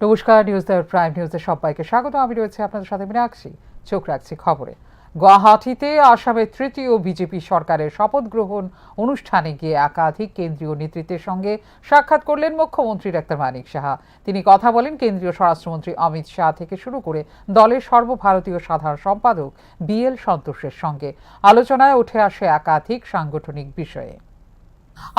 নমস্কার, news the prime নিউজে সবাইকে স্বাগত। আমি রয়েছে আপনাদের সাথে মীনাক্ষী। চোখ রাখছি খবরে। গুয়াহাটিতে আসামের তৃতীয় বিজেপি সরকারের শপথ গ্রহণ অনুষ্ঠানে গিয়ে একাধিক কেন্দ্রীয় নেতৃত্বের সঙ্গে সাক্ষাৎ করলেন মুখ্যমন্ত্রী ডাক্তার মানিক সাহা। তিনি কথা বলেন কেন্দ্রীয় স্বরাষ্ট্রমন্ত্রী অমিত শাহ থেকে শুরু করে দলের সর্বভারতীয় সাধারণ সম্পাদক BL সন্তোষের সঙ্গে। আলোচনায় উঠে আসে একাধিক সাংগঠনিক বিষয়ে।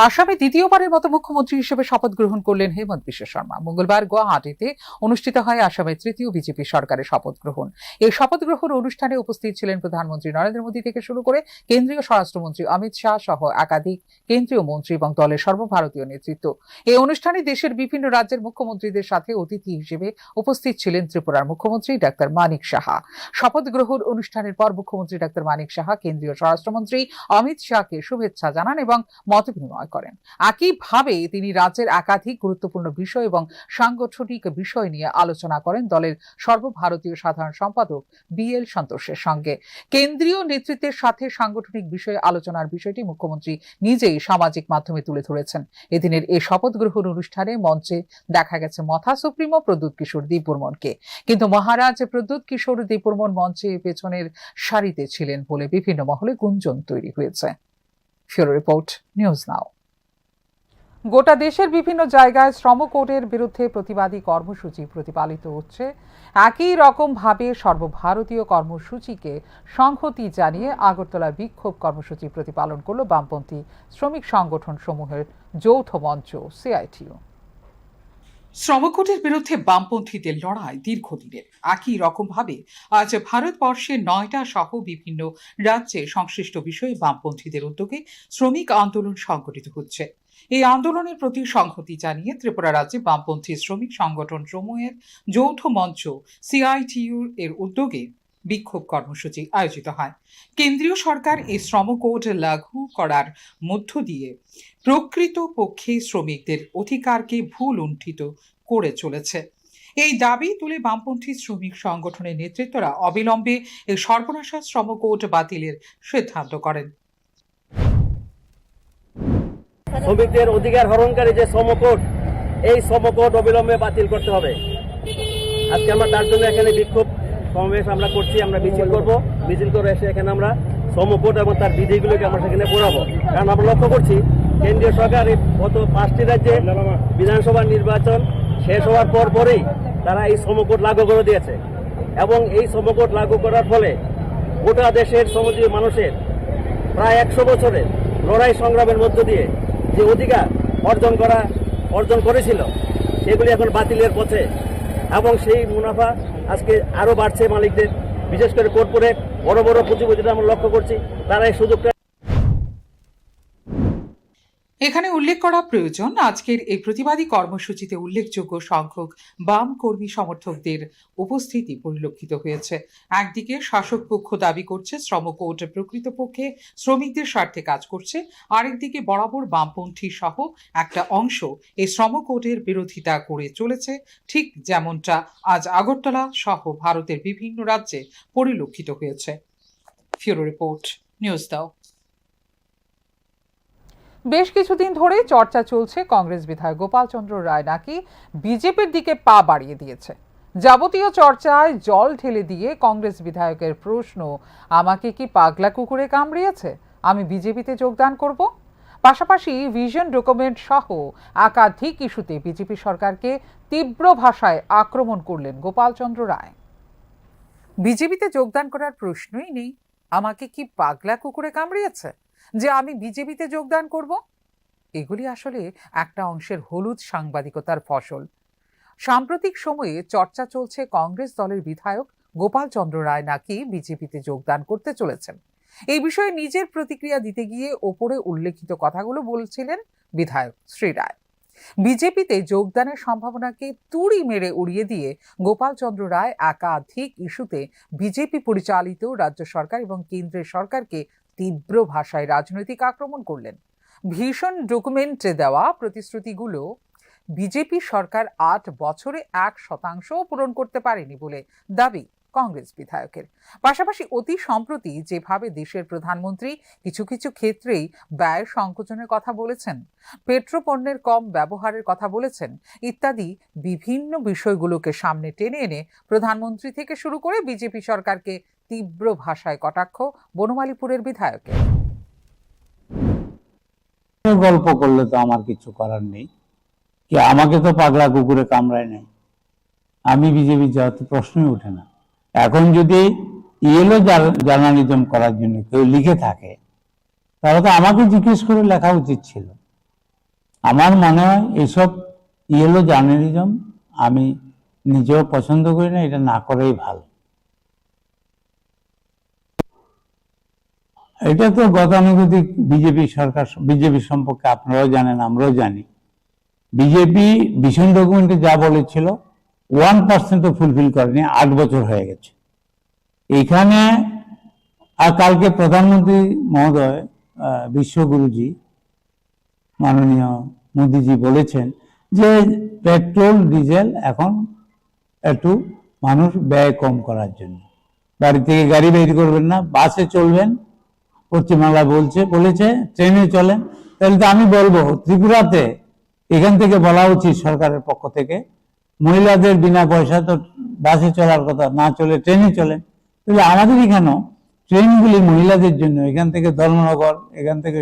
আসামে দ্বিতীয়বারের মতো মুখ্যমন্ত্রী হিসেবে শপথ গ্রহণ করলেন হেমন্ত বিশ্ব শর্মা। মঙ্গলবার গুয়াহাটিতে অনুষ্ঠিত হয় আসামের তৃতীয় বিজেপি সরকারের শপথ গ্রহণ। এই শপথ গ্রহণ অনুষ্ঠানে উপস্থিত ছিলেন প্রধানমন্ত্রী নরেন্দ্র মোদী থেকে শুরু করে কেন্দ্রীয় স্বরাষ্ট্রমন্ত্রী অমিত শাহ সহ একাধিক কেন্দ্রীয় মন্ত্রী এবং দলের সর্বভারতীয় নেতৃত্ব। এই অনুষ্ঠানে দেশের বিভিন্ন রাজ্যের মুখ্যমন্ত্রীদের সাথে অতিথি হিসেবে উপস্থিত ছিলেন ত্রিপুরার মুখ্যমন্ত্রী ডাক্তার মানিক সাহা। শপথ গ্রহণ অনুষ্ঠানের পর মুখ্যমন্ত্রী ডাক্তার মানিক সাহা কেন্দ্রীয় স্বরাষ্ট্রমন্ত্রী অমিত শাহকে শুভেচ্ছা জানান এবং মত করেন। একইভাবে তিনি রাজ্যের একাধিক গুরুত্বপূর্ণ বিষয় এবং সাংগঠনিক বিষয় নিয়ে আলোচনা করেন দলের সর্বভারতীয় সাধারণ সম্পাদক BL সন্তোষের সঙ্গে। কেন্দ্রীয় নেতৃত্বের সাথে সাংগঠনিক বিষয়ে আলোচনার বিষয়টি মুখ্যমন্ত্রী নিজেই সামাজিক মাধ্যমে তুলে ধরেছেন। এদিনের এই শপথ গ্রহণ অনুষ্ঠানে মঞ্চে দেখা গেছে মথা সুপ্রিমো প্রদ্যুৎ কিশোর দেববর্মনকে, কিন্তু মহারাজ প্রদ্যুৎ কিশোর দেববর্মন মঞ্চে পেছনের সারিতে ছিলেন বলে বিভিন্ন মহলে গুঞ্জন তৈরি হয়েছে। ফিউরো রিপোর্ট, নিউজ নাও। গোটা দেশের বিভিন্ন জায়গায় শ্রম কোডের বিরুদ্ধে প্রতিবাদী কর্মসূচি প্রতিপালিত হচ্ছে। একই রকম ভাবে সর্বভারতীয় কর্মসূচিকে সংহতি জানিয়ে আগরতলায় বিক্ষোভ কর্মসূচি প্রতিপালন করল বামপন্থী শ্রমিক সংগঠন সমূহের যৌথ মঞ্চ CITU। শ্রমকোটের বিরুদ্ধে বামপন্থীদের লড়াই দীর্ঘদিনের। একই রকমভাবে আজ ভারতবর্ষের 9টা সহ বিভিন্ন রাজ্যে সংশ্লিষ্ট বিষয়ে বামপন্থীদের উদ্যোগে শ্রমিক আন্দোলন সংগঠিত হচ্ছে। এই আন্দোলনের প্রতি সংহতি জানিয়ে ত্রিপুরা রাজ্যে বামপন্থী শ্রমিক সংগঠন সমূহের যৌথ মঞ্চ CITU এর উদ্যোগে বিক্ষোভ কর্মসূচি আয়োজিত হয়। কেন্দ্রীয় সরকার এই শ্রম কোড লাগু করার মধ্য দিয়ে প্রকৃত পক্ষে শ্রমিকদের অধিকারকে ভুল লুণ্ঠিত করে চলেছে। এই দাবি তুলে বামপন্থী শ্রমিক সংগঠনের নেতৃত্বরা অবিলম্বে এই সর্বনাশা শ্রম কোড বাতিলের সিদ্ধান্ত করেন। শ্রমিকদের অধিকার হরণকারী যে শ্রম কোড, এই শ্রম কোড অবিলম্বে বাতিল করতে হবে। আজকে আমরা তার জন্য এখানে বিক্ষোভ সমাবেশ আমরা করছি। আমরা মিছিল করব, মিছিল করে এসে এখানে আমরা শ্রম কোড এবং তার বিধিগুলোকে আমরা সেখানে পড়াবো। কারণ আমরা লক্ষ্য করছি কেন্দ্রীয় সরকার গত 5টি রাজ্যে বিধানসভা নির্বাচন শেষ হওয়ার পরেই তারা এই শ্রম কোড লাগু করে দিয়েছে এবং এই শ্রম কোড লাগু করার ফলে গোটা দেশের শ্রমজীবী মানুষের প্রায় 100 বছরের লড়াই সংগ্রামের মধ্য দিয়ে যে অধিকার অর্জন করেছিল সেগুলি এখন বাতিলের পথে এবং সেই মুনাফা আজকে আরো বাড়ছে মালিকদের, বিশেষ করে কর্পোরেট বড় বড় পুঁজিপতিরা আমরা লক্ষ্য করছি তারা এই সুযোগটা। এখানে উল্লেখ করা প্রয়োজন, আজকের এই প্রতিবাদী কর্মসূচিতে উল্লেখযোগ্য সংখ্যক বাম কর্মী সমর্থকদের উপস্থিতি পরিলক্ষিত হয়েছে। একদিকে শাসক পক্ষ দাবি করছে শ্রম কোড প্রকৃতপক্ষে শ্রমিকদের স্বার্থে কাজ করছে, আরেকদিকে বরাবর বামপন্থী সহ একটা অংশ এই শ্রম কোডের বিরোধিতা করে চলেছে, ঠিক যেমনটা আজ আগরতলা সহ ভারতের বিভিন্ন রাজ্যে পরিলক্ষিত হয়েছে। ফিউরো রিপোর্ট, নিউজ দাও। বেশ কিছুদিন ধরে চর্চা চলছে কংগ্রেস বিধায়ক গোপাল চন্দ্র রায় নাকি বিজেপির দিকে পা বাড়িয়ে দিয়েছে। যাবতীয় চর্চায় জল ঢেলে দিয়ে কংগ্রেস বিধায়কের প্রশ্ন, আমাকে কি পাগলা কুকুরে কামড়িয়েছে, আমি বিজেপিতে যোগদান করব? পাশাপাশি ভিশন ডকুমেন্ট সহ একাধিক ইস্যুতে বিজেপি সরকারকে তীব্র ভাষায় আক্রমণ করলেন গোপাল চন্দ্র রায়। বিজেপিতে যোগদান করার প্রশ্নই নেই, আমাকে কি পাগলা কুকুরে কামড়িয়েছে যে আমি বিজেপিতে যোগদান করব? এগুলি আসলে একটা অংশের হলুদ সাংবাদিকতার ফসল। সাম্প্রতিক সময়ে চর্চা চলছে কংগ্রেস দলের বিধায়ক গোপাল চন্দ্র রায় নাকি বিজেপিতে যোগদান করতে চলেছেন। এই বিষয়ে নিজের প্রতিক্রিয়া দিতে গিয়ে ওপরে উল্লেখিত কথাগুলো বলছিলেন বিধায়ক শ্রী রায়। বিজেপিতে যোগদানের সম্ভাবনাকে তুড়ি মেরে উড়িয়ে দিয়ে গোপাল চন্দ্র রায় একাধিক ইস্যুতে বিজেপি পরিচালিত রাজ্য সরকার এবং কেন্দ্রের সরকারকে তীব্র ভাষায় রাজনৈতিক আক্রমণ করলেন। ভীষণ ডকুমেন্টে দেওয়া প্রতিশ্রুতিগুলো বিজেপি সরকার 8 বছরে 1% পূরণ করতে পারেনি বলে দাবি কংগ্রেস বিধায়কের। পাশাপাশি অতি সম্প্রতি যেভাবে দেশের প্রধানমন্ত্রী কিছু কিছু ক্ষেত্রেই ব্যয় সংকোচনের কথা বলেছেন, পেট্রোপণ্যের কম ব্যবহারের কথা বলেছেন ইত্যাদি বিভিন্ন বিষয়গুলোকে সামনে টেনে এনে প্রধানমন্ত্রী থেকে শুরু করে বিজেপি সরকারকে তীব্র ভাষায় কটাক্ষ বনমালীপুরের বিধায়কের। গল্প করলে তো আমার কিছু করার নেই, কি আমাকে তো পাগলা কুকুরে কামড়ায় নাই, আমি বিজেপি যাওয়ার তো প্রশ্নই ওঠে না। এখন যদি ইয়েলো জার্নালিজম করার জন্য কেউ লিখে থাকে তাহলে তো আমাকে জিজ্ঞেস করে লেখা উচিত ছিল। আমার মনে হয় এসব ইয়েলো জার্নালিজম আমি নিজেও পছন্দ করি না, এটা না করেই ভালো। এটা তো গতানুগতিক বিজেপি সরকার, বিজেপি সম্পর্কে আপনারাও জানেন, আমরাও জানি। বিজেপি ভিশন ডকুমেন্টে যা বলেছিল 1% ফুলফিল করেনি, 8 বছর হয়ে গেছে এইখানে। আর কালকে প্রধানমন্ত্রী মহোদয় বিশ্বগুরুজি মাননীয় মোদিজি বলেছেন যে পেট্রোল ডিজেল এখন একটু মানুষ ব্যয় কম করার জন্য বাড়ি থেকে গাড়ি বের করবেন না, বাসে চলবেন। পশ্চিমবাংলা বলেছে ট্রেনে চলেন। তাহলে তো আমি বলবো ত্রিপুরাতে এখান থেকে বলা উচিত সরকারের পক্ষ থেকে, মহিলাদের বিনা পয়সা তো বাসে চলার কথা, না চলে ট্রেনে চলেন। তাহলে আমাদের এখানেও ট্রেনগুলি মহিলাদের জন্য, এখান থেকে ধর্মনগর, এখান থেকে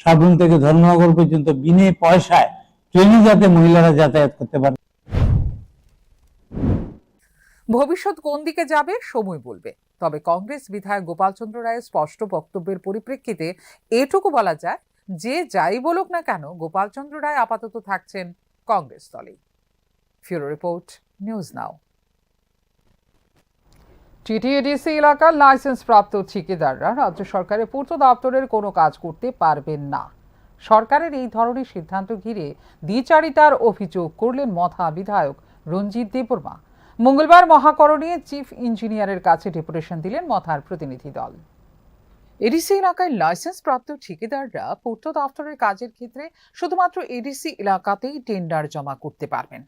সাবরুম থেকে ধর্মনগর পর্যন্ত বিনা পয়সায় ট্রেনে যাতে মহিলারা যাতায়াত করতে পারে। ভবিষ্যৎ কোন দিকে যাবে সময় বলবে, তবে কংগ্রেস বিধায়ক গোপাল চন্দ্র রায়ের স্পষ্ট বক্তব্যের পরিপ্রেক্ষিতে এটুকু বলা যায় যে যাই বলুক না কেন গোপাল চন্দ্র রায় আপাতত থাকছেন কংগ্রেস দলেই। ফিউরো রিপোর্ট, নিউজ নাও। টিটিএডিসি এলাকার লাইসেন্স প্রাপ্ত ঠিকাদাররা রাজ্য সরকারের পূর্ত দপ্তরের কোনো কাজ করতে পারবেন না। সরকারের এই ধরনের সিদ্ধান্ত ঘিরে দ্বিচারিতার অভিযোগ করলেন মথা বিধায়ক রঞ্জিত দেববর্মা। মঙ্গলবার মহাকরণে চিফ ইঞ্জিনিয়ারের কাছে ডেপুটেশন দিলেন মথার প্রতিনিধি দল। এডিসি এলাকায় লাইসেন্স প্রাপ্ত ঠিকাদাররা পূর্ত দপ্তরের কাজের ক্ষেত্রে শুধুমাত্র এডিসি এলাকাতেই টেন্ডার জমা করতে পারবেন।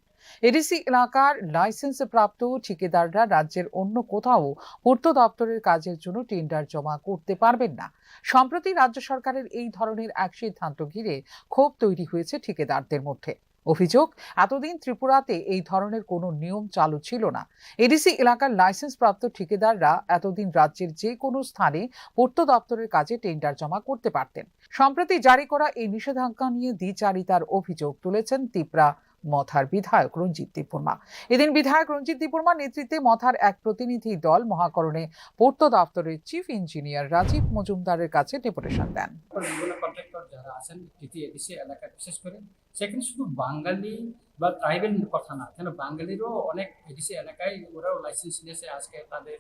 এডিসি এলাকার লাইসেন্স প্রাপ্ত ঠিকাদাররা রাজ্যের অন্য কোথাও পূর্ত দপ্তরের কাজের জন্য টেন্ডার জমা করতে পারবেন না। সম্প্রতি রাজ্য সরকারের এই ধরনের এক সিদ্ধান্ত ঘিরে ক্ষোভ তৈরি হয়েছে ঠিকাদারদের মধ্যে। অভিযোগ, এতদিন ত্রিপুরাতে এই ধরনের কোনো নিয়ম চালু ছিল না। এডিসি এলাকার লাইসেন্স প্রাপ্ত ঠিকাদাররা এতদিন রাজ্যের যে কোনো স্থানে পূর্ত দপ্তরের কাজে টেন্ডার জমা করতে পারতেন। সম্প্রতি জারি করা এই নিষেধাজ্ঞা নিয়ে দ্বিচারিতার অভিযোগ তুলেছেন ত্রিপুরা মথার বিধায়ক রঞ্জিত দেববর্মা। এদিন বিধায়ক রঞ্জিত দেববর্মার নেতৃত্বে মথার এক প্রতিনিধি দল মহাকরণে পূর্ত দপ্তরের চিফ ইঞ্জিনিয়ার রাজীব মজুমদারের কাছে ডেপুটেশন দেন। বিভিন্ন কন্ট্রাক্টর যারা আছেন টিটিএডিসি এলাকায়, বিশেষ করে সেখানে শুধু বাঙালি বা ট্রাইবেল কথা না, কেন বাঙালিরও অনেক এডিসি এলাকায় ওরাও লাইসেন্স নিয়েছে। আজকে তাদের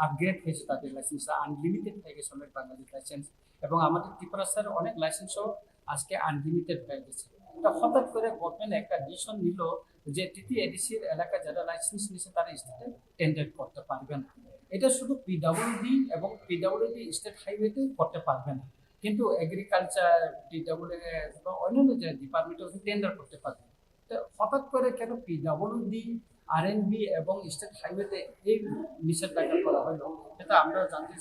আপগ্রেড হয়েছে, তাদের লাইসেন্স আনলিমিটেড হয়ে গেছে অনেক বাঙালির লাইসেন্স, এবং আমাদের ত্রিপুরা স্যার অনেক লাইসেন্সও আজকে আনলিমিটেড হয়ে গেছে। এটা হঠাৎ করে গভর্নমেন্ট একটা ডিসিশন নিল যে টিটিএডিসির এলাকায় যারা লাইসেন্স নিয়েছে তারা স্টেটে টেন্ডার করতে পারবে না। এটা শুধু পিডব্লিউডি এবং পিডব্লিউডি স্টেট হাইওয়েতে করতে পারবে না, কিন্তু এগ্রিকালচার, ডিডব্লিউএ বা অন্যান্য যে ডিপার্টমেন্টে টেন্ডার করতে পারবে। তো হঠাৎ করে কেন পিডব্লিউডি, আরএনবি এবং স্টেট হাইওয়েতে এই নিষেধাজ্ঞা করা হলো, এটা আমরা জানতে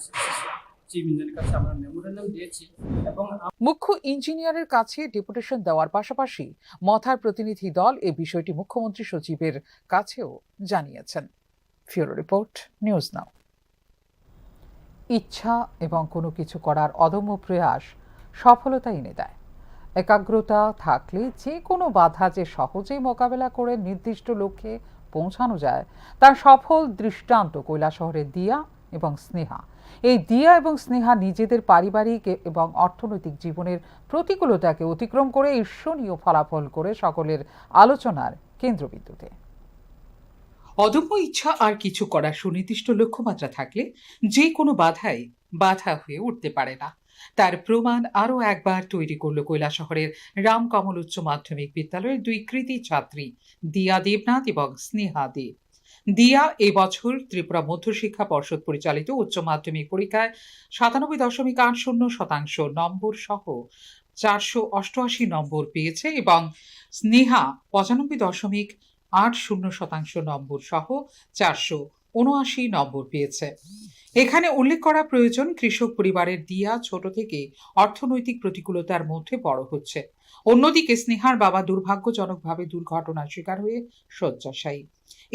চিফ ইঞ্জিনিয়ারের কাছে আমরা মেমোরেন্ডাম দিয়েছি এবং মুখ্য ইঞ্জিনিয়ারের কাছে ডেপুটেশন দেওয়ার পাশাপাশি মথার প্রতিনিধি দল এই বিষয়টি মুখ্যমন্ত্রী সচিবের কাছেও জানিয়েছেন। ফিউরো রিপোর্ট, নিউজ নাও। ইচ্ছা এবং কোনো কিছু করার অদম্য প্রয়াস সফলতা এনে দেয়। একাগ্রতা থাকলে যে কোনো বাধা যে সহজেই মোকাবেলা করে নির্দিষ্ট লক্ষ্যে পৌঁছানো যায় তার সফল দৃষ্টান্ত কৈলাসহরের দিয়া এবং স্নেহা। এই দিয়া এবং স্নেহা নিজেদের পারিবারিক এবং অর্থনৈতিক জীবনের প্রতিকূলতাকে অতিক্রম করে ঈর্ষণীয় ফলাফল করে সকলের আলোচনার কেন্দ্রবিন্দুতে। অদম্য ইচ্ছা আর কিছু করার সুনির্দিষ্ট লক্ষ্যমাত্রা থাকলে যে কোনো বাধাই বাধা হয়ে উঠতে পারে না, তার প্রমাণ আরও একবার তৈরি করল কৈলাসহরের রামকমল উচ্চ মাধ্যমিক বিদ্যালয়ের দুই কৃতী ছাত্রী দিয়া দেবনাথ এবং স্নেহা দেব। দিয়া এবছর ত্রিপুরা মধ্যশিক্ষা পর্ষদ পরিচালিত উচ্চ মাধ্যমিক পরীক্ষায় 97.80% নম্বর সহ 488 নম্বর পেয়েছে এবং স্নেহা 95.80% নম্বর সহ 79 নম্বর পেয়েছে। এখানে উল্লেখ করা প্রয়োজন, কৃষক পরিবারের দিয়া ছোট থেকে অর্থনৈতিক প্রতিকূলতার মধ্যে বড় হচ্ছে। অন্যদিকে স্নেহার বাবা দুর্ভাগ্যজনকভাবে দুর্ঘটনার শিকার হয়ে শয্যাশায়ী।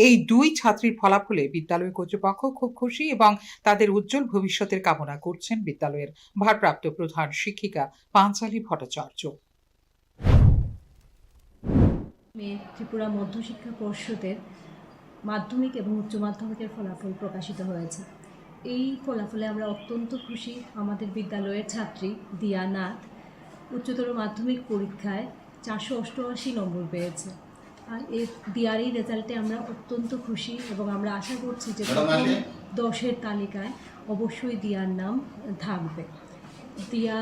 এই দুই ছাত্রীর ফলাফলে বিদ্যালয় কর্তৃপক্ষ খুব খুশি এবং তাদের উজ্জ্বল ভবিষ্যতের কামনা করছেন বিদ্যালয়ের ভারপ্রাপ্ত প্রধান শিক্ষিকা পাঞ্চালী ভট্টাচার্য। ত্রিপুরা মধ্যশিক্ষা পর্ষদের মাধ্যমিক এবং উচ্চ মাধ্যমিকের ফলাফল প্রকাশিত হয়েছে। এই ফলাফলে আমরা অত্যন্ত খুশি। আমাদের বিদ্যালয়ের ছাত্রী দিয়া নাথ উচ্চতর মাধ্যমিক পরীক্ষায় 488 নম্বর পেয়েছে। আর দিয়ার এই রেজাল্টে আমরা অত্যন্ত খুশি এবং আমরা আশা করছি যে 10-এর তালিকায় অবশ্যই দিয়ার নাম থাকবে। দিয়া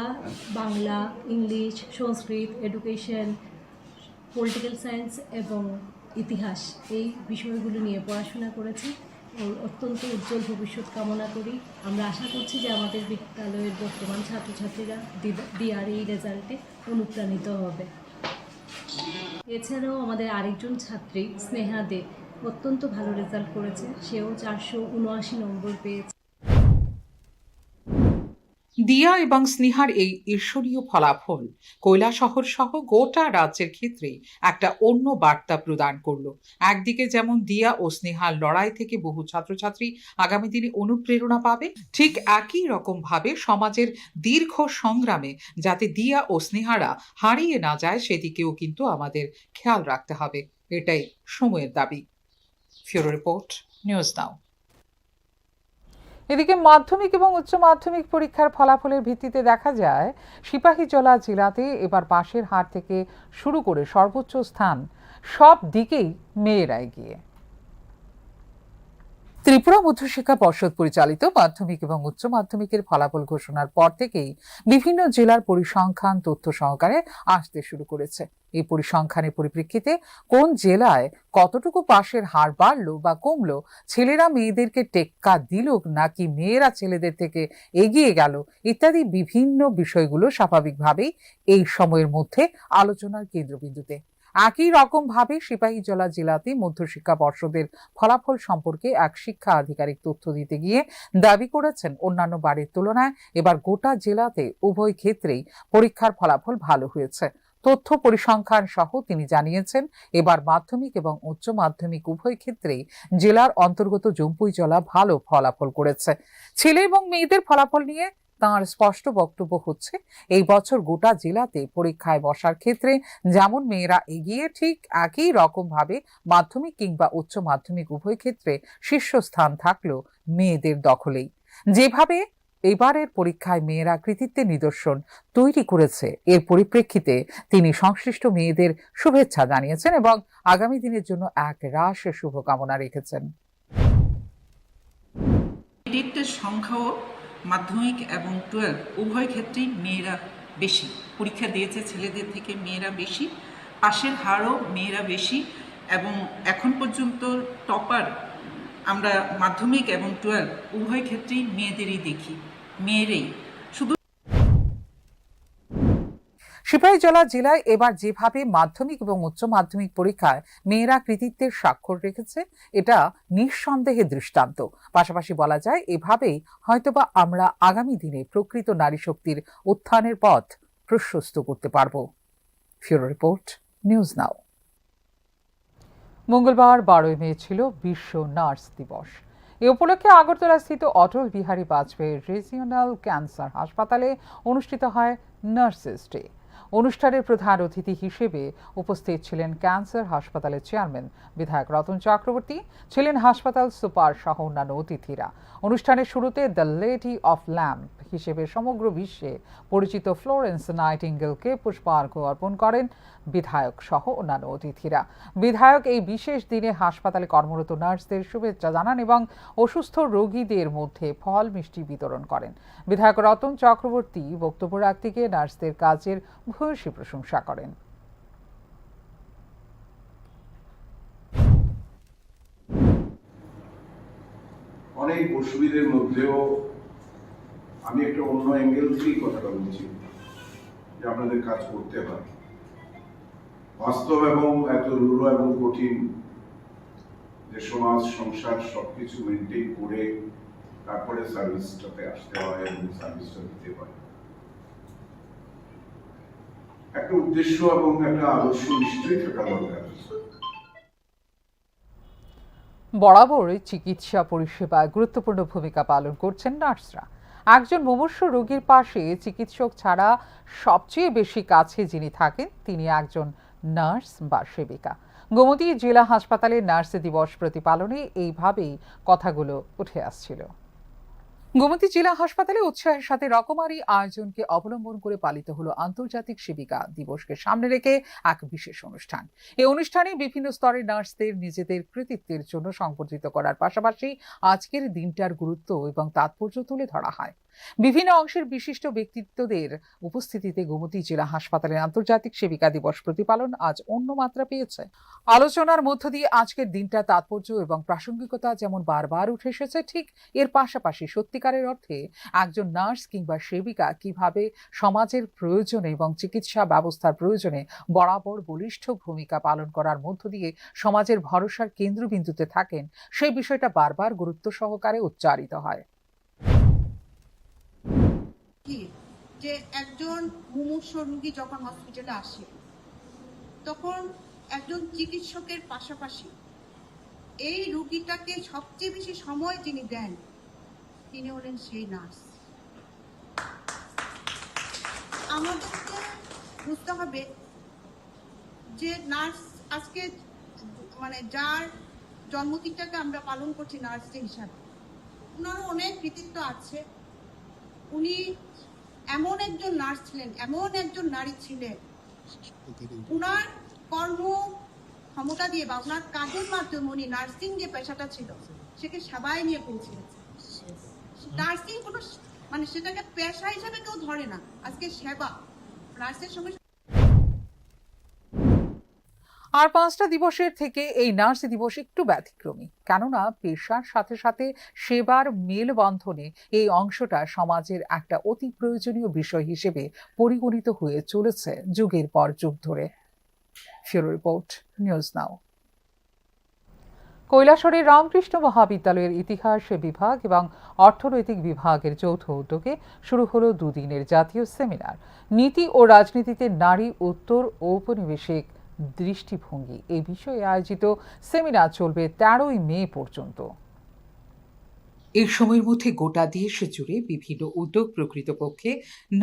বাংলা, ইংলিশ, সংস্কৃত, এডুকেশন, পলিটিক্যাল সায়েন্স এবং ইতিহাস এই বিষয়গুলো নিয়ে পড়াশোনা করেছে। ওর অত্যন্ত উজ্জ্বল ভবিষ্যৎ কামনা করি। আমরা আশা করছি যে আমাদের বিদ্যালয়ের বর্তমান ছাত্রছাত্রীরা দিয়ার এই রেজাল্টে অনুপ্রাণিত হবে। এছাড়াও আমাদের আরেকজন ছাত্রী স্নেহা দে অত্যন্ত ভালো রেজাল্ট করেছে। সেও 479 নম্বর পেয়েছে। দিয়া এবং স্নেহার এই ঈর্ষণীয় ফলাফল কৈলাসহর সহ গোটা রাজ্যের ক্ষেত্রে একটা অন্য বার্তা প্রদান করলো। একদিকে যেমন দিয়া ও স্নেহার লড়াই থেকে বহু ছাত্রছাত্রী আগামী দিনে অনুপ্রেরণা পাবে, ঠিক একই রকম ভাবে সমাজের দীর্ঘ সংগ্রামে যাতে দিয়া ও স্নেহারা হারিয়ে না যায় সেদিকেও কিন্তু আমাদের খেয়াল রাখতে হবে। এটাই সময়ের দাবি। ফিউরো রিপোর্ট, নিউজ নাও। এদিকে মাধ্যমিক এবং উচ্চ মাধ্যমিক পরীক্ষার ফলাফলের ভিত্তিতে দেখা যায় সিপাহীজলা জেলাতে এবার পাশের হার থেকে শুরু করে সর্বোচ্চ স্থান সব দিকেই মেয়েরা এগিয়ে। ত্রিপুরা মধ্যশিক্ষা পর্ষদ পরিচালিত মাধ্যমিক এবং উচ্চ মাধ্যমিকের ফলাফল ঘোষণার পর থেকেই বিভিন্ন জেলার পরিসংখ্যান তথ্য সহকারে আসতে শুরু করেছে। এই পরিসংখ্যানের পরিপ্রেক্ষিতে কোন জেলায় কতটুকু পাশের হার বাড়লো বা কমলো, ছেলেরা মেয়েদেরকে টেক্কা দিল নাকি মেয়েরা ছেলেদের থেকে এগিয়ে গেল, ইত্যাদি বিভিন্ন বিষয়গুলো স্বাভাবিকভাবেই এই সময়ের মধ্যে আলোচনার কেন্দ্রবিন্দুতে। একই রকম ভাবে সিপাহীজলা জেলাতে মধ্যশিক্ষা পর্ষদের ফলাফল সম্পর্কে এক শিক্ষা আধিকারিক তথ্য দিতে গিয়ে দাবি করেছেন অন্যান্য বারের তুলনায় এবার গোটা জেলাতে উভয় ক্ষেত্রেই পরীক্ষার ফলাফল ভালো হয়েছে। তথ্য পরিসংখ্যান সহ তিনি জানিয়েছেন এবার মাধ্যমিক এবং উচ্চ মাধ্যমিক উভয় ক্ষেত্রেই জেলার অন্তর্গত জম্পুইজলা ভালো ফলাফল করেছে। ছেলে এবং মেয়েদের ফলাফল নিয়ে তাঁর স্পষ্ট বক্তব্য হচ্ছে, এই বছর গোটা জেলাতে পরীক্ষায় বসার ক্ষেত্রে যেমন মেয়েরা এগিয়ে, ঠিক একই রকম ভাবে মাধ্যমিক কিংবা উচ্চ মাধ্যমিক উভয় ক্ষেত্রে শীর্ষস্থান থাকলো মেয়েদের দখলেই। যেভাবে এবারের পরীক্ষায় মেয়েরা কৃতিত্বের নিদর্শন তৈরি করেছে, এর পরিপ্রেক্ষিতে তিনি সংশ্লিষ্ট মেয়েদের শুভেচ্ছা জানিয়েছেন এবং আগামী দিনের জন্য এক রাশ শুভকামনা রেখেছেন। সংখ্যাও মাধ্যমিক এবং 12 উভয় ক্ষেত্রেই মেয়েরা বেশি পরীক্ষা দিয়েছে, ছেলেদের থেকে মেয়েরা বেশি, পাশের হারও মেয়েরা বেশি এবং এখন পর্যন্ত টপার আমরা মাধ্যমিক এবং 12 উভয় ক্ষেত্রেই মেয়েদেরই দেখি, মেয়েরাই। শুধু সিপাহীজলা জেলায় এবার যেভাবে মাধ্যমিক এবং উচ্চ মাধ্যমিক পরীক্ষায় মেয়েরা কৃতিত্বের স্বাক্ষর রেখেছে, এটা নিঃসন্দেহে দৃষ্টান্ত। পাশাপাশি বলা যায় এভাবেই হয়তোবা আমরা আগামী দিনে প্রকৃত নারী শক্তির উত্থানের পথ প্রশস্ত করতে পারব। ফিউরো রিপোর্ট, নিউজ নাও। মঙ্গলবার 12 মে ছিল বিশ্ব নার্স দিবস। এ উপলক্ষে আগরতলা স্থিত অটল বিহারী বাজপেয়ী রিজিওনাল ক্যান্সার হাসপাতালে অনুষ্ঠিত হয় নার্সেস ডে। অনুষ্ঠানের প্রধান অতিথি হিসেবে উপস্থিত ছিলেন ক্যান্সার হাসপাতালের চেয়ারম্যান বিধায়ক রতন চক্রবর্তী, ছিলেন হাসপাতাল সুপার সহ অন্যান্য অতিথিরা। অনুষ্ঠানের শুরুতে দ্য লেডি অফ ল্যাম্প হিসেবে সমগ্র বিশ্বে পরিচিত ফ্লোরেন্স নাইটিঙ্গেলকে পুষ্পার্ঘ্য অর্পণ করেন বিধায়ক সহ অন্যান্য অতিথিরা। বিধায়ক এই বিশেষ দিনে হাসপাতালে কর্মরত নার্সদের শুভেচ্ছা জানান এবং অসুস্থ রোগীদের মধ্যে ফল মিষ্টি বিতরণ করেন। বিধায়ক রতন চক্রবর্তী বক্তব্য রাখতে গিয়ে নার্সদের কাজের ভূয়সী প্রশংসা করেন। অনেক অসুবিধার মধ্যেও আমি একটা অন্য অ্যাঙ্গেল থেকেই কথাটা বলছি যে আপনাদের কাজ করতে হয়। বাস্তব এবং এত রূঢ় এবং কঠিন যে সমাজ সংসার সবকিছু মেনটেন করে তারপরে সার্ভিসটাতে আসতে হয় এবং সার্ভিসটা দিতে হয়। একটা উদ্দেশ্য এবং একটা আদর্শ নিশ্চয়ই থাকা দরকার। বরাবরই চিকিৎসা পরিষেবায় গুরুত্বপূর্ণ ভূমিকা পালন করছেন নার্সরা। একজন মুমূর্ষু রোগীর পাশে চিকিৎসক ছাড়া সবচেয়ে বেশি কাছে যিনি থাকেন তিনি একজন নার্স বা সেবিকা। গোমতী জেলা হাসপাতালে নার্স দিবস প্রতিপালনে এইভাবেই কথাগুলো উঠে আসছিল। গোমতী জেলা হাসপাতালে উৎসাহের সাথে রকমারি আয়োজনকে অবলম্বন করে পালিত হলো আন্তর্জাতিক সেবিকা দিবসকে সামনে রেখে এক বিশেষ অনুষ্ঠান। এই অনুষ্ঠানে বিভিন্ন স্তরের নার্সদের নিজেদের কৃতিত্বের জন্য সংবর্ধিত করার পাশাপাশি আজকের দিনটার গুরুত্ব এবং তাৎপর্য তুলে ধরা হয়। বিভিন্ন অংশের বিশিষ্ট ব্যক্তিত্বদের উপস্থিতিতে গোমতী জেলা হাসপাতালের আন্তর্জাতিক সেবিকা দিবস প্রতিপালন আজ অন্য মাত্রা পেয়েছে। আলোচনার মধ্য দিয়ে আজকের দিনটা তাৎপর্য এবং প্রাসঙ্গিকতা যেমন বারবার উঠে এসেছে, ঠিক এর পাশাপাশি সত্যিকারের অর্থে একজন নার্স কিংবা সেবিকা কিভাবে সমাজের প্রয়োজনে এবং চিকিৎসা ব্যবস্থার প্রয়োজনে বরাবর বলিষ্ঠ ভূমিকা পালন করার মধ্য দিয়ে সমাজের ভরসার কেন্দ্রবিন্দুতে থাকেন, সেই বিষয়টা বারবার গুরুত্ব সহকারে উচ্চারিত হয়। যে একজন মুমূর্ষু রোগী যখন হসপিটালে আসে তখন একজন চিকিৎসকের পাশাপাশি এই রোগীটাকে সবচেয়ে বেশি সময় যিনি দেন তিনি হলেন সেই নার্স। আমাদেরকে বুঝতে হবে যে নার্স আজকে যার জন্মদিনটাকে আমরা পালন করছি নার্স ডে হিসাবে, ওনারও অনেক কৃতিত্ব আছে। উনি এমন একজন নার্স ছিলেন, এমন একজন নারী ছিলেন, উনার কর্ম ক্ষমতা দিয়ে বা ওনার কাজের মাধ্যমে উনি নার্সিং যে পেশাটা ছিল সেকে সেবায় নিয়ে পৌঁছেছে। নার্সিং কোনো সেটাকে পেশা হিসাবে কেউ ধরে না, আজকে সেবা নার্সের সঙ্গে। আর 5টা দিবসের থেকে এই নার্স দিবস একটু ব্যতিক্রমী, কেননা পেশার সাথে সাথে সেবার মেলবন্ধনে এই অংশটা সমাজের একটা অতি প্রয়োজনীয় বিষয় হিসেবে পরিগণিত হয়ে চলেছে যুগের পর যুগ ধরে। ফিউরো রিপোর্ট, নিউজ নাও। কৈলাসহরের রামকৃষ্ণ মহাবিদ্যালয়ের ইতিহাস বিভাগ এবং অর্থনৈতিক বিভাগের যৌথ উদ্যোগে শুরু হলো দুদিনের জাতীয় সেমিনার, নীতি ও রাজনীতিতে নারী উত্তর ঔপনিবেশিক দৃষ্টিভঙ্গি। এই বিষয়ে আয়োজিত সেমিনার চলবে 13ই মে পর্যন্ত। এই সময়ের মধ্যে গোটা দেশ জুড়ে বিভিন্ন উদ্যোগ প্রকৃতপক্ষে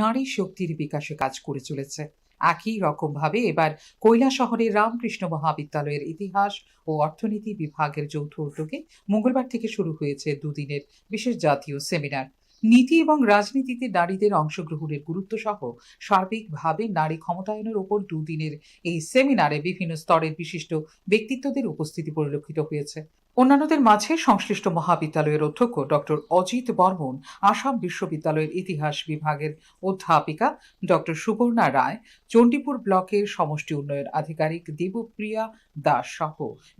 নারী শক্তির বিকাশে কাজ করে চলেছে। একই রকমভাবে এবার কৈলাসহরের রামকৃষ্ণ মহাবিদ্যালয়ের ইতিহাস ও অর্থনীতি বিভাগের যৌথ উদ্যোগে মঙ্গলবার থেকে শুরু হয়েছে দুদিনের বিশেষ জাতীয় সেমিনার। নীতি এবং রাজনীতিতে নারীদের অংশগ্রহণের গুরুত্ব সহ সার্বিকভাবে নারী ক্ষমতায়নের উপর দুদিনের এই সেমিনারে বিভিন্ন স্তরের বিশিষ্ট ব্যক্তিত্বদের উপস্থিতি পরিলক্ষিত হয়েছে। অন্যান্যদের মাঝে সংশ্লিষ্ট মহাবিদ্যালয়ের অধ্যক্ষ ডক্টর অজিত বর্মন, আসাম বিশ্ববিদ্যালয়ের ইতিহাস বিভাগের অধ্যাপিকা ডক্টর সুবর্ণা রায়, চণ্ডীপুর ব্লকের সমষ্টি উন্নয়ন আধিকারিক দেবপ্রিয়া দাস সহ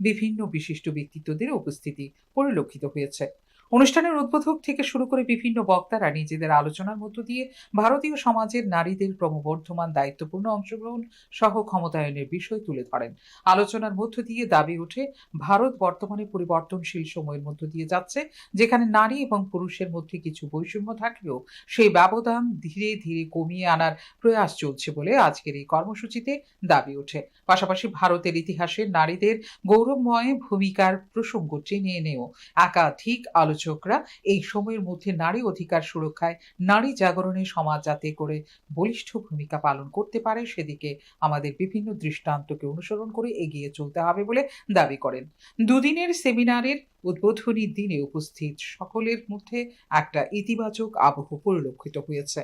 বিভিন্ন বিশিষ্ট ব্যক্তিত্বদের উপস্থিতি পরিলক্ষিত হয়েছে। অনুষ্ঠানের উদ্বোধক থেকে শুরু করে বিভিন্ন বক্তারা নিজেদের আলোচনার মধ্য দিয়ে ভারতীয় সমাজের নারীদের ক্রমবর্ধমান দায়িত্বপূর্ণ অংশগ্রহণ সহ ক্ষমতায়নের বিষয় তুলে ধরেন। আলোচনার মধ্য দিয়ে দাবি ওঠে, ভারত বর্তমানে পরিবর্তনশীল সময়ের মধ্য দিয়ে যাচ্ছে, যেখানে নারী এবং পুরুষের মধ্যে কিছু বৈষম্য থাকলেও সেই ব্যবধান ধীরে ধীরে কমিয়ে আনার প্রয়াস চলছে বলে আজকের এই কর্মসূচিতে দাবি ওঠে। পাশাপাশি ভারতের ইতিহাসে নারীদের গৌরবময় ভূমিকার প্রসঙ্গ টেনে এনেও একাধিক আলোচকরা এই সময়ের মধ্যে নারী অধিকার সুরক্ষায়, নারী জাগরণে সমাজ যাতে করে বলিষ্ঠ ভূমিকা পালন করতে পারে সেদিকে আমাদের বিভিন্ন দৃষ্টান্তকে অনুসরণ করে এগিয়ে চলতে হবে বলে দাবি করেন। দুদিনের সেমিনারের উদ্বোধনী দিনে উপস্থিত সকলের মধ্যে একটা ইতিবাচক আবহ পরিলক্ষিত হয়েছে।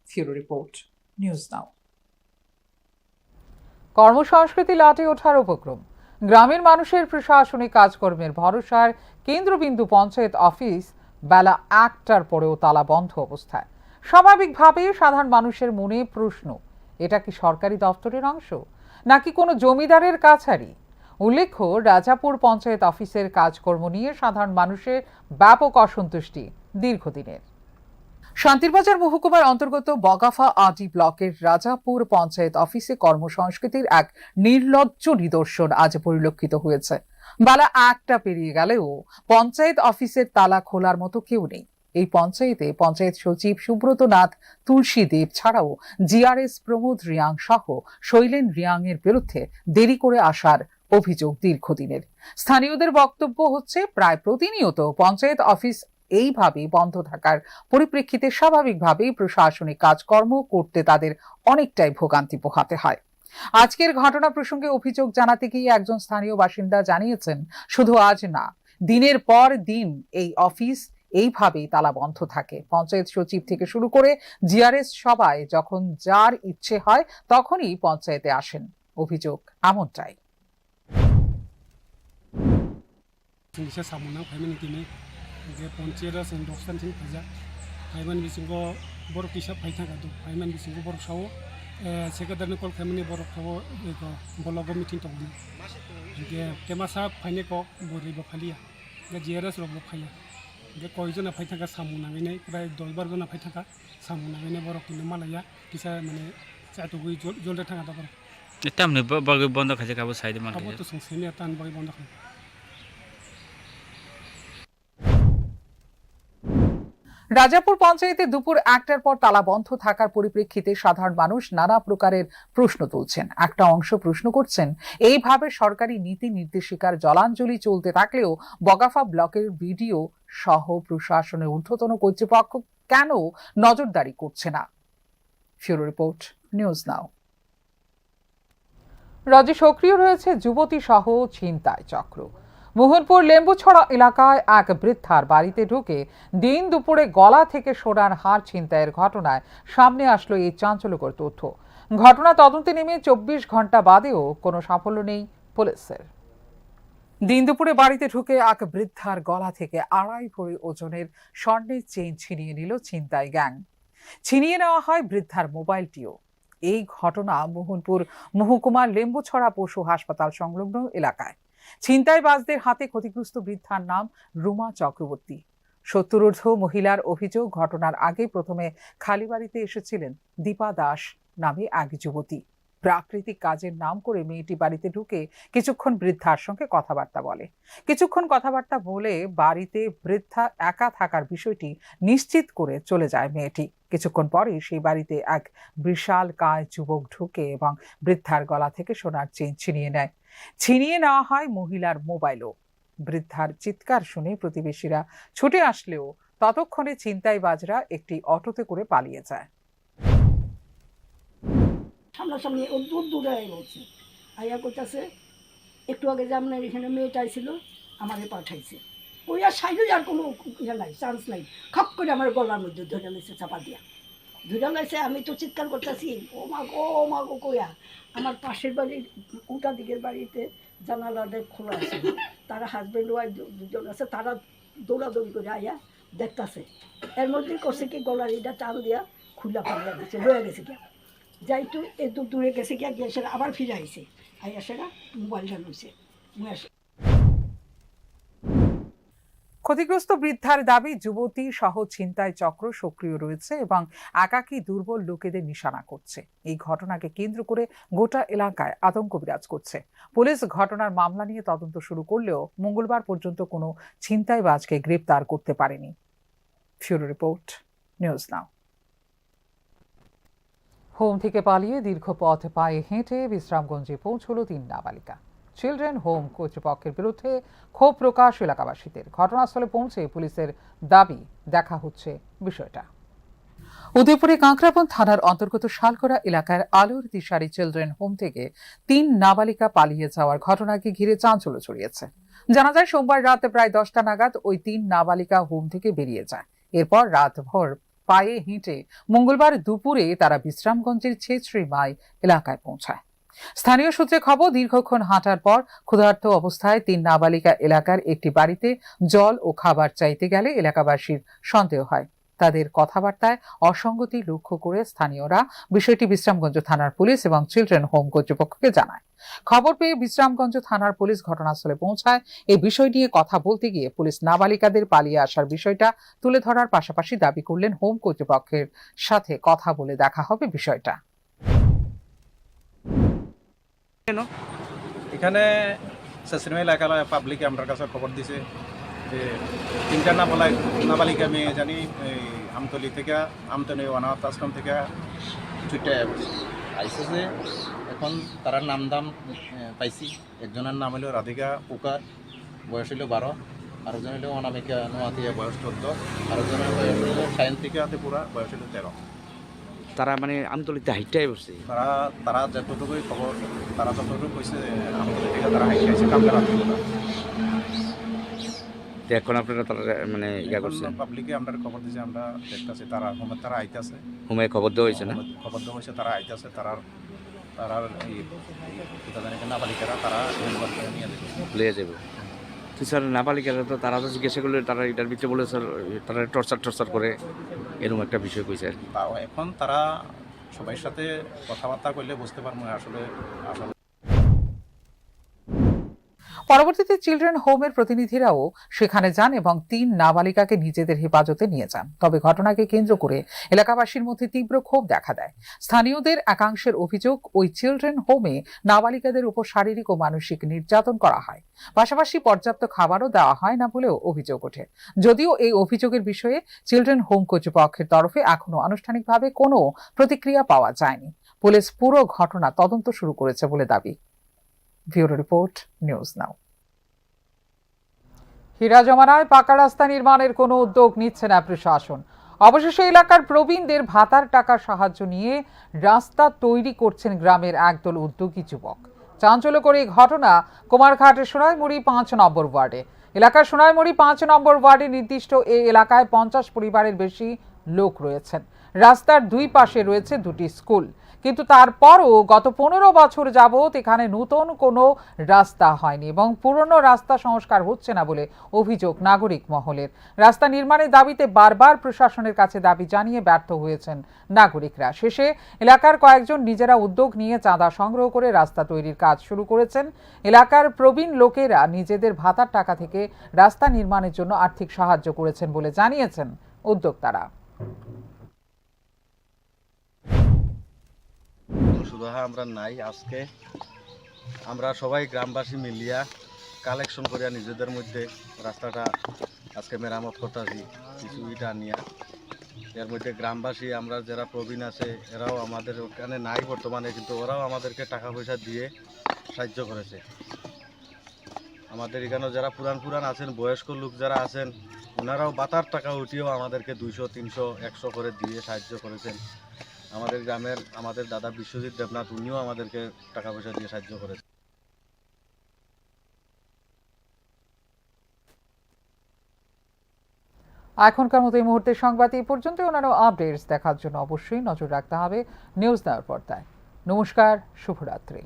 ফিউরো রিপোর্ট, নিউজ নাও। কর্মসংস্কৃতি লাটে ওঠার উপক্রম। গ্রামের মানুষের প্রশাসনিক কাজকর্মের ভরসার কেন্দ্রবিন্দু পঞ্চায়েত অফিস বেলা 1টার পরেও তালা বন্ধ অবস্থায়। স্বাভাবিকভাবে সাধারণ মানুষের মনে প্রশ্ন, এটা কি সরকারি দপ্তরের অংশ নাকি কোনো জমিদারের কাছারি? উল্লেখ্য, রাজাপুর পঞ্চায়েত অফিসের কাজকর্ম নিয়ে সাধারণ মানুষের ব্যাপক অসন্তুষ্টি দীর্ঘদিনের। শান্তিরবাজার মহকুমার অন্তর্গত বগাফা আদি ব্লকের রাজাপুর পঞ্চায়েত অফিসে কর্মসংস্কৃতির এক নির্লজ্জ নিদর্শন আজ পরিলক্ষিত হয়েছে। বেলা 1টা পেরিয়ে গেলেও পঞ্চায়েত অফিসের তালা খোলার মতো কেউ নেই। এই পঞ্চায়েতে পঞ্চায়েত সচিব সুব্রত নাথ তুলসী দেব ছাড়াও জিআরএস প্রমোদ রিয়াং সহ শৈলেন রিয়াং এর বিরুদ্ধে দেরি করে আসার অভিযোগ দীর্ঘদিনের। স্থানীয়দের বক্তব্য হচ্ছে, প্রায় প্রতিনিয়ত পঞ্চায়েত অফিস এইভাবে বন্ধ থাকার পরিপ্রেক্ষিতে স্বাভাবিকভাবেই প্রশাসনিক কাজকর্ম করতে তাদের অনেকটাই ভোগান্তি পোহাতে হয়। আজকের ঘটনা প্রসঙ্গে অভিযোগ জানাতে গিয়ে একজন স্থানীয় বাসিন্দা জানিয়েছেন, শুধু আজ না, দিনের পর দিন এই অফিস এইভাবেই তালা বন্ধ থাকে। পঞ্চায়েত সচিব থেকে শুরু করে জিআরএস সবাই যখন যার ইচ্ছে হয় তখনই পঞ্চায়েতে আসেন। অভিযোগ এমনটাই। पञ्चायत जों दसतानसिम फैजा फाइमान बिसिंखौ बर' किसाब फाइथांगा दं फाइमान बिसिंखौ बर' सावो सेक्रेटारिनि कल खालामनानै बर' सावो ब्लग मिटिं दंमोन केमासा फाइनायखौ बोरैबा फालिया जिआरएस रबो फाइया कयजना फाइथांगा सामु नाङैनाय प्राय 10-12 जना फाइथांगा सामु नाङैनाय बर' किनो मालाया किसा माने जाथुगै जल्दे थाङा दा बर' तामने बगै बन्द खाजे काबो साइड मान काबो तो संसेने तान बगै बन्द खाय। রাজাপুর পঞ্চায়েতে দুপুর 1টার পর তালা বন্ধ থাকার পরিপ্রেক্ষিতে সাধারণ মানুষ নানা প্রকারের প্রশ্ন তুলছেন। একটা অংশ প্রশ্ন করছেন, এইভাবে সরকারি নীতি নির্দেশিকার জলাঞ্জলি চলতে থাকলেও বগাফা ব্লকের বিডিও সহ প্রশাসনের ঊর্ধ্বতন কর্তৃপক্ষ কেন নজরদারি করছে না? ফিউরো রিপোর্ট, নিউজ নাও। রাজ্যে সক্রিয় রয়েছে যুবতী সহ ছিনতাই চক্র। মোহনপুর লেম্বুছড়া এলাকায় এক বৃদ্ধার বাড়িতে ঢুকে দিন দুপুরে গলা থেকে সোনার হার ছিনতাইয়ের ঘটনায় সামনে আসলো এই চাঞ্চল্যকর তথ্য। ঘটনা তদন্তে নেমে 24 ঘন্টা বাদেও কোনো সাফল্য নেই পুলিশের। দিন দুপুরে বাড়িতে ঢুকে এক বৃদ্ধার গলা থেকে 2.5 ভরি ওজনের স্বর্ণের চেইন ছিনিয়ে নিল ছিনতাই গ্যাং। ছিনিয়ে নেওয়া হয় বৃদ্ধার মোবাইলটিও। এই ঘটনা মোহনপুর মহকুমার লেম্বুছড়া পশু হাসপাতাল সংলগ্ন এলাকায়। ছিনতাইবাজদের হাতে ক্ষতিগ্রস্ত বৃদ্ধার নাম রুমা চক্রবর্তী। 70 মহিলার অভিযোগ, ঘটনার আগে প্রথমে খালিবাড়িতে এসেছিলেন দীপা দাস নামে এক যুবতী। প্রাকৃতিক কাজের নাম করে মেয়েটি বাড়িতে ঢুকে কিছুক্ষণ বৃদ্ধার সঙ্গে কথাবার্তা বলে। কিছুক্ষণ কথাবার্তা বলে বাড়িতে বৃদ্ধা একা থাকার বিষয়টি নিশ্চিত করে চলে যায় মেয়েটি। কিছুক্ষণ পরেই সেই বাড়িতে এক বিশাল কায় যুবক ঢুকে এবং বৃদ্ধার গলা থেকে সোনার চেইন ছিনিয়ে নেয়। ছিনিয়ে নেওয়া হয় মহিলার মোবাইলও। বৃদ্ধার চিৎকার শুনে প্রতিবেশীরা ছুটে আসলেও ততক্ষণে ছিনতাইবাজরা একটি অটোতে করে পালিয়ে যায়। সামনাসামনি ও দূরে বলছে, আইয়া করতেছে একটু আগে যে আপনার এখানে মেয়েটা ছিল আমাকে পাঠাইছে, ওই আর সাইডে আর কোনো ইয়ে নাই, চান্স নাই, খপ করে আমার গলার মধ্যে ধরে নিয়েছে চাপা দিয়া, ধরে নিয়েছে। আমি তো চিৎকার করতেছি, ও মা গো কইয়া। আমার পাশের বাড়ির উল্টা দিকের বাড়িতে জানালাটা খোলা আছে, তারা হাজব্যান্ড ওয়াইফ দুজন আছে, তারা দৌড়াদৌড়ি করে আইয়া দেখতেছে। এর মধ্যে করছে কি গলার এটা টান দিয়া খুলা পালিয়া দিচ্ছে, রয়ে গেছে গিয়া, যাইতো একটু দূরে গেছে গিয়া, গিয়ে সেটা আবার ফিরে আইছে, আইয়া সেটা মোবাইলটা লইছে। ক্ষতিগ্রস্ত বৃদ্ধার দাবি, যুবতী সহ ছিনতাই চক্র সক্রিয় রয়েছে এবং একাকী দুর্বল লোকেদের নিশানা করছে। এই ঘটনাকে কেন্দ্র করে গোটা এলাকায় আতঙ্ক বিরাজ করছে। পুলিশ ঘটনার মামলা নিয়ে তদন্ত শুরু করলেও মঙ্গলবার পর্যন্ত কোনো ছিনতাইবাজকে গ্রেপ্তার করতে পারেনি। ফিউরো রিপোর্ট, নিউজ নাও। হোম থেকে পালিয়ে দীর্ঘ পথ পায়ে হেঁটে বিশ্রামগঞ্জে পৌঁছল 3 নাবালিকা। চিলড্রেন হোম কর্তৃপক্ষের বিরুদ্ধে ক্ষোভ প্রকাশ এলাকাবাসীদের। ঘটনাস্থলে পৌঁছে পুলিশের দাবি, দেখা হচ্ছে বিষয়টা। উদয়পুরে কাঁকড়াবন থানার অন্তর্গত শালকোড়া এলাকার আলোর দিশারি চিলড্রেন হোম থেকে 3 নাবালিকা পালিয়ে যাওয়ার ঘটনাকে ঘিরে চাঞ্চল্য ছড়িয়েছে। জানা যায়, সোমবার রাতে প্রায় 10টা নাগাদ ওই 3 নাবালিকা হোম থেকে বেরিয়ে যায়। এরপর রাতভর পায়ে হেঁটে মঙ্গলবার দুপুরে তারা বিশ্রামগঞ্জের ছেত্রী মাই এলাকায় পৌঁছায়। স্থানীয় সূত্রে খবর, দীর্ঘক্ষণ হাঁটার পর ক্ষুধার্ত অবস্থায় 3 নাবালিকা এলাকার একটি বাড়িতে জল ও খাবার চাইতে গেলে এলাকাবাসীর সন্দেহ হয়। তাদের কথাবার্তায় অসঙ্গতি লক্ষ্য করে স্থানীয়রা বিষয়টি বিশ্রামগঞ্জ থানার পুলিশ এবং চিলড্রেন হোম কর্তৃপক্ষকে জানায়। খবর পেয়ে বিশ্রামগঞ্জ থানার পুলিশ ঘটনাস্থলে পৌঁছায়। এই বিষয় নিয়ে কথা বলতে গিয়ে পুলিশ নাবালিকাদের পালিয়ে আসার বিষয়টা তুলে ধরার পাশাপাশি দাবি করলেন হোম কর্তৃপক্ষের সাথে কথা বলে দেখা হবে বিষয়টা। এখানে সেসরিমা এলাকার পাবলিকে আমার কাছে খবর দিছে যে 3টা নাবালিকা মেয়ে জানি এই আমতলি থেকে আমতলি অনাথ আশ্রম থেকে ছুটে আইসে যে এখন তারা নাম দাম পাইছি। একজনের নাম হলো রাধিকা পুকার, বয়স হলো 12, আরেকজন হলো অনামিকা নোয়াতিয়া, বয়স 14, আরেকজনের বয়স হলো সায়ন্তিকা ত্রিপুরা, বয়স হলো 13। তারা মানে আমতলিতে হাইটাই বসছে। তারা যতটুকুই খবর, তারা যতটুকু কইছে আমতলি থেকে তারা হাইটে আইছে কামলা রাত্রি। এখন আপনারা তারা মানে ইয়া করছেন, পাবলিকে আমরা খবর দিয়েছি, আমরা দেখতেছি তারা হোমের তারা আইতাছে। হোমে খবর দেওয়া হয়েছে না? খবর দেওয়া হয়েছে, তারা আইতাছে। তারার এই নাবালিকারা তারা নিয়ে লিয়ে যাবে। তো স্যার নাবালিকারা তো তারা তো জিজ্ঞাসা করলে তারা এটার ভিতরে বলে স্যার তারা টর্চার করে এরকম একটা বিষয় কইছে আর কি। তাও এখন তারা সবার সাথে কথাবার্তা করলে বুঝতে পারবো আসলে। পরবর্তীতে চিলড্রেন হোমের প্রতিনিধিরাও সেখানে যান এবং 3 নাবালিকাকে নিজেদের হেফাজতে নিয়ে যান। তবে ঘটনাকে কেন্দ্র করে এলাকাবাসীর মধ্যে তীব্র ক্ষোভ দেখা দেয়। স্থানীয়দের একাংশের অভিযোগ, ওই চিলড্রেন হোমে নাবালিকাদের উপর শারীরিক ও মানসিক নির্যাতন করা হয়, পাশাপাশি পর্যাপ্ত খাবারও দেওয়া হয় না বলেও অভিযোগ ওঠে। যদিও এই অভিযোগের বিষয়ে চিলড্রেন হোম কর্তৃপক্ষের তরফে এখনো আনুষ্ঠানিকভাবে কোনো প্রতিক্রিয়া পাওয়া যায়নি। পুলিশ পুরো ঘটনা তদন্ত শুরু করেছে বলে দাবি। Bureau report, news now. হীরা জমানায় পাকা রাস্তা নির্মাণের কোনো উদ্যোগ নিচ্ছে না প্রশাসন। অবশেষে এলাকার প্রবীণদের ভাতার টাকার সাহায্য নিয়ে রাস্তা তৈরি করছেন গ্রামের একদল উদ্যোগী যুবক। চাঞ্চল্যকর এই ঘটনা কুমারঘাটের সোনাইমুড়ি 5 নম্বর ওয়ার্ডে। এলাকার সোনাইমুড়ি 5 নম্বর ওয়ার্ডে নির্দিষ্ট এই এলাকায় 50 পরিবারের বেশি লোক রয়েছেন। রাস্তার 2 পাশে রয়েছে 2টি স্কুল, কিন্তু তারপরও গত 15 বছর যাবৎ এখানে নতুন কোনো রাস্তা হয়নি এবং পুরনো রাস্তা সংস্কার হচ্ছে না বলে অভিযোগ নাগরিক মহলের। রাস্তা নির্মাণের দাবিতে বারবার প্রশাসনের কাছে দাবি জানিয়ে ব্যর্থ হয়েছেন নাগরিকরা। শেষে এলাকার কয়েকজন নিজেরা উদ্যোগ নিয়ে চাঁদা সংগ্রহ করে রাস্তা তৈরির কাজ শুরু করেছেন। এলাকার প্রবীণ লোকেরা নিজেদের ভাতার টাকা থেকে রাস্তা নির্মাণের জন্য আর্থিক সাহায্য করেছেন বলে জানিয়েছেন উদ্যোক্তারা। সুরাহা আমরা নাই, আজকে আমরা সবাই গ্রামবাসী মিলিয়া কালেকশন করিয়া নিজেদের মধ্যে রাস্তাটা আজকে মেরামত করতেছি কিছু ইটা নিয়ে। এর মধ্যে গ্রামবাসী আমরা যারা প্রবীণ আছে এরাও আমাদের ওখানে নাই বর্তমানে, কিন্তু ওরাও আমাদেরকে টাকা পয়সা দিয়ে সাহায্য করেছে। আমাদের এখানে যারা পুরান আছেন, বয়স্ক লোক যারা আছেন, ওনারাও বাতার টাকা উঠিয়েও আমাদেরকে 200, 300, 100 করে দিয়ে সাহায্য করেছেন। আমাদের গ্রামের আমাদের দাদা বিশ্বজিৎ দেবনাথ, উনিও আমাদেরকে টাকা পয়সা দিয়ে সাহায্য করেছেন। এখনকার মতো এই মুহূর্তের সংবাদ এই পর্যন্ত। অন্যান্য আপডেটস দেখার জন্য অবশ্যই নজর রাখতে হবে নিউজ নাওর পর্দায়। নমস্কার, শুভরাত্রি।